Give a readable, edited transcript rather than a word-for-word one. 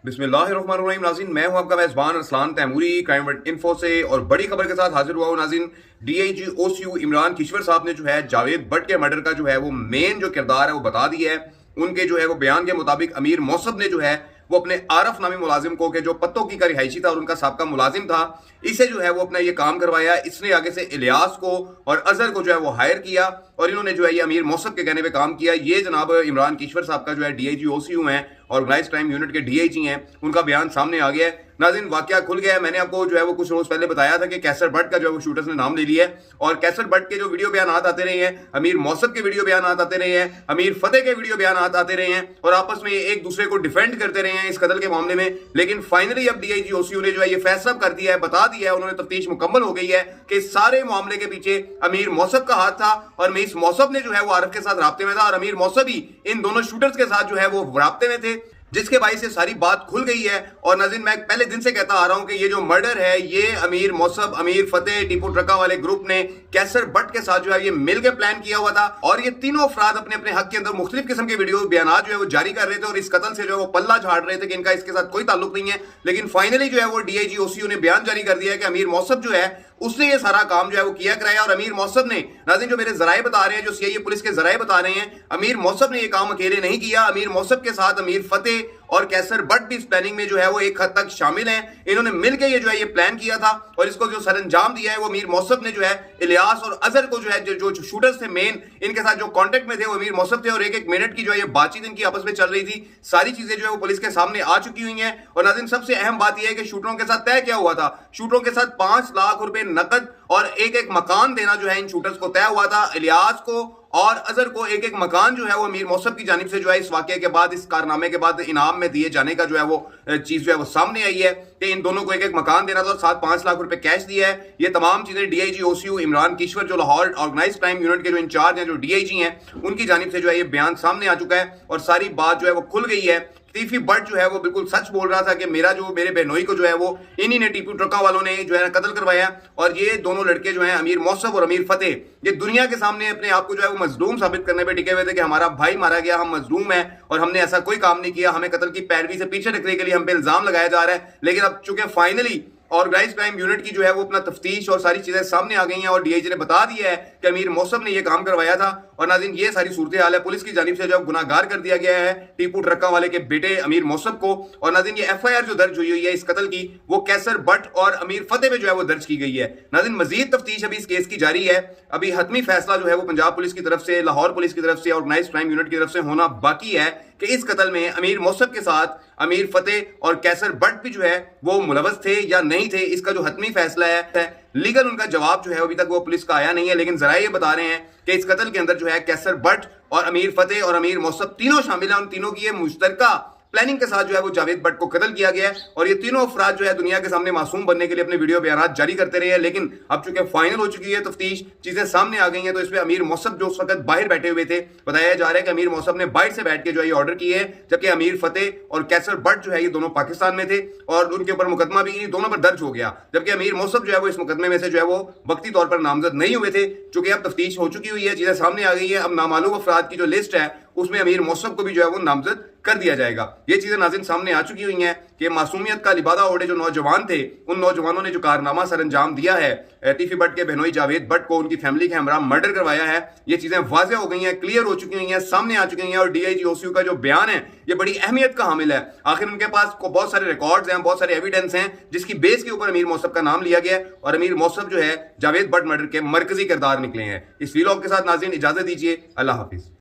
बिस्मिल्लाहिर्रहमानिर्रहीम। नाज़रीन, मैं हूं आपका मेज़बान अरसलान तैमूरी क्राइम इन्फो से और बड़ी खबर के साथ हाजिर हुआ हूं। नाज़रीन, डीआईजी ओसीयू इमरान किश्वर साहब ने जो है जावेद भट्ट के मर्डर का जो है वो मेन जो किरदार है वो बता दिया है। उनके जो है वो बयान के मुताबिक अमीर मौसब ने जो है वो अपने आरफ नामी मुलाजिम को, के जो पत्तों की का रिहायशी था और उनका साबका मुलाजिम था, इसे जो है वो अपना ये काम करवाया। इसने आगे से इलियास को और अजहर को जो है वो हायर किया और इन्होंने जो है ये अमीर मौसब के कहने पे काम किया। ये जनाब इमरान किश्वर साहब का जो है डीआईजी ओसीयू हैं, ऑर्गेनाइज क्राइम यूनिट के डीआईजी हैं, उनका बयान सामने आ गया है। नाज़रीन, वाकया खुल गया है। मैंने आपको जो है वो कुछ रोज पहले बताया था कि कैसर भट्ट का जो है वो शूटर्स ने नाम ले लिया है और कैसर भट्ट के जो वीडियो बयान आते रहे हैं, अमीर मौसब के वीडियो बयान आते रहे हैं, अमीर फतेह के वीडियो बयान आते रहे हैं और आपस में एक दूसरे को डिफेंड करते रहे हैं इस कत्ल के मामले में। लेकिन फाइनली अब डीआईजी ओसीयू ने जो है ये फैसला कर दिया है, बता दिया है, उन्होंने तफ्तीश मुकम्मल हो गई है कि सारे मामले के पीछे अमीर मौसब का हाथ था और अमीर मौसब ने जो है वो आरफ के साथ राब्ते में था और अमीर मौसब ही इन दोनों शूटर्स के साथ जो है वो राब्ते में थे, जिसके बाइस से सारी बात खुल गई है। और नाज़रीन, मैं पहले दिन से कहता आ रहा हूं कि ये जो मर्डर है ये अमीर मौसब, अमीर फतेह, टीपू ट्रका वाले ग्रुप ने कैसर भट्ट के साथ जो है ये मिलकर प्लान किया हुआ था और ये तीनों अफराद अपने अपने हक के अंदर मुख्तलिफ किस्म के वीडियो बयान जो है वो जारी कर रहे थे और इस कत्ल से जो है वो पल्ला झाड़ रहे थे कि इनका इसके साथ कोई ताल्लुक नहीं है। लेकिन फाइनली जो है वो डीआईजी ओसीयू ने बयान जारी कर दिया है कि अमीर मौसब जो है उसने ये सारा काम जो है वो किया कराया और अमीर मौसब ने, नाज़रीन जो मेरे जराए बता रहे हैं, जो सीआईए पुलिस के जराए बता रहे हैं, अमीर मौसब ने ये काम अकेले नहीं किया। अमीर मौसब के साथ अमीर फतेह और कैसर भट्ट भी इस प्लानिंग में जो है वो एक हद तक शामिल हैं। इन्होंने मिलकर ये जो है ये प्लान किया था और इसको जो सरंजाम दिया है वो अमीर मौसब ने जो है इलियास और अजहर को जो है जो शूटर्स थे मेन, इनके साथ जो कांटेक्ट में थे वो अमीर मौसब थे और एक एक मिनट की जो है ये बातचीत इनकी आपस में चल रही थी। सारी चीजें जो है वो पुलिस के सामने आ चुकी हुई हैं। और नाज़रीन, सबसे अहम बात यह है कि शूटरों के साथ तय क्या हुआ था। शूटरों के साथ 5 लाख रुपए नकद और एक एक मकान देना जो है इन शूटर्स को तय हुआ था। इलियास को और अजहर को एक एक मकान जो है वो अमीर मौसब की जानिब से जो है इस वाकये के बाद, इस कारनामे के बाद इनाम में दिए जाने का जो है वो चीज जो है वो सामने आई है कि इन दोनों को एक एक मकान देना था और साथ 5 लाख रुपए कैश दिया है। ये तमाम चीजें डीआईजी ओसीयू इमरान किश्वर, जो लाहौर ऑर्गेनाइज क्राइम यूनिट के जो इंचार्ज हैं, जो डीआईजी हैं, उनकी जानिब से जो है ये बयान सामने आ चुका है और सारी बात जो है वो खुल गई है। टीफी भट्ट जो है वो बिल्कुल सच बोल रहा था कि मेरे बहनोई को जो है वो इन्हीं ने, टीपू ट्रका वालों ने जो है कत्ल करवाया और ये दोनों लड़के जो हैं अमीर मौसब और अमीर फतेह, ये दुनिया के सामने अपने आप को जो है वो मजलूम साबित करने पे टिके हुए थे कि हमारा भाई मारा गया, हम मजलूम हैं और हमने ऐसा कोई काम नहीं किया, हमें कत्ल की पैरवी से पीछे रखने के लिए हम पे इल्जाम लगाया जा रहा है। लेकिन अब चूंकि फाइनली ऑर्गेनाइज क्राइम यूनिट की जो है वो अपना तफ्तीश और सारी चीजें सामने आ गई हैं और डीआईजी ने बता दिया है कि अमीर मौसब ने ये काम करवाया था। और नाज़रीन, ये सारी सूरत हाल है। पुलिस की जानिब से जो गुनाहगार कर दिया गया है टीपू ट्रक्का वाले के बेटे अमीर मौसब को। और नाज़रीन, ये एफआईआर जो दर्ज हुई है इस कत्ल की वो कैसर भट्ट और अमीर फतेह में जो है वो दर्ज की गई है। नाज़रीन, मजीद तफ्तीश अभी इस केस की जारी है। अभी हतमी फैसला जो है वो पंजाब पुलिस की तरफ से, लाहौर पुलिस की तरफ से, ऑर्गेनाइज क्राइम यूनिट की तरफ से होना बाकी है कि इस कत्ल में अमीर मौसब के साथ अमीर फतेह और कैसर भट्ट भी जो है वो मुलवस थे या नहीं थे। इसका जो हतमी फैसला है, लीगल उनका जवाब जो है अभी तक वो पुलिस का आया नहीं है। लेकिन जरा ये बता रहे हैं कि इस कत्ल के अंदर जो है कैसर भट्ट और अमीर फतेह और अमीर मौसब तीनों शामिल हैं। उन तीनों की ये मुश्तरका प्लानिंग के साथ जो है वो जावेद भट्ट को कत्ल किया गया है और ये तीनों अफराद जो है दुनिया के सामने मासूम बनने के लिए अपने वीडियो बयान जारी करते रहे हैं। लेकिन अब चूंकि फाइनल हो चुकी है तफ्तीश, चीजें सामने आ गई हैं, तो इसमें अमीर मौसब जो उस वक्त बाहर बैठे हुए थे, बताया जा रहा है कि अमीर मौसब ने बाहर से बैठ के जो है ये ऑर्डर किए हैं, जबकि अमीर फतेह और कैसर भट्ट जो है ये दोनों पाकिस्तान में थे और उनके ऊपर मुकदमा भी इन दोनों पर दर्ज हो गया। जबकि अमीर मौसब जो है वो इस मुकदमे में से जो है वो वक्ती तौर पर नामजद नहीं हुए थे। चूंकि अब तफ्तीश हो चुकी हुई है, चीजें सामने आ गई है, अब नामालूम अफराद की जो लिस्ट है उसमें अमीर मौसब को भी जो है वो नामजद कर दिया जाएगा। ये चीजें नाज़रीन सामने आ चुकी हुई हैं कि मासूमियत का लिबादा ओढ़े जो नौजवान थे, उन नौजवानों ने जो कारनामा सर अंजाम दिया है, टीफी भट्ट के बहनोई जावेद भट्ट को उनकी फैमिली के हमरा मर्डर करवाया है, ये चीजें वाज़ेह हो गई हैं, क्लियर हो चुकी हुई हैं, सामने आ चुकी हैं। और डीआईजी ओसीयू का जो बयान है ये बड़ी अहमियत का हामिल है। आखिर उनके पास बहुत सारे रिकॉर्ड्स हैं, बहुत सारे एविडेंस हैं जिसकी बेस के ऊपर अमीर मौसब का नाम लिया गया और अमीर मौसब जो है जावेद भट्ट मर्डर के मरकजी किरदार निकले हैं। इस वीलॉग के साथ नाज़रीन इजाजत दीजिए। अल्लाह हाफिज।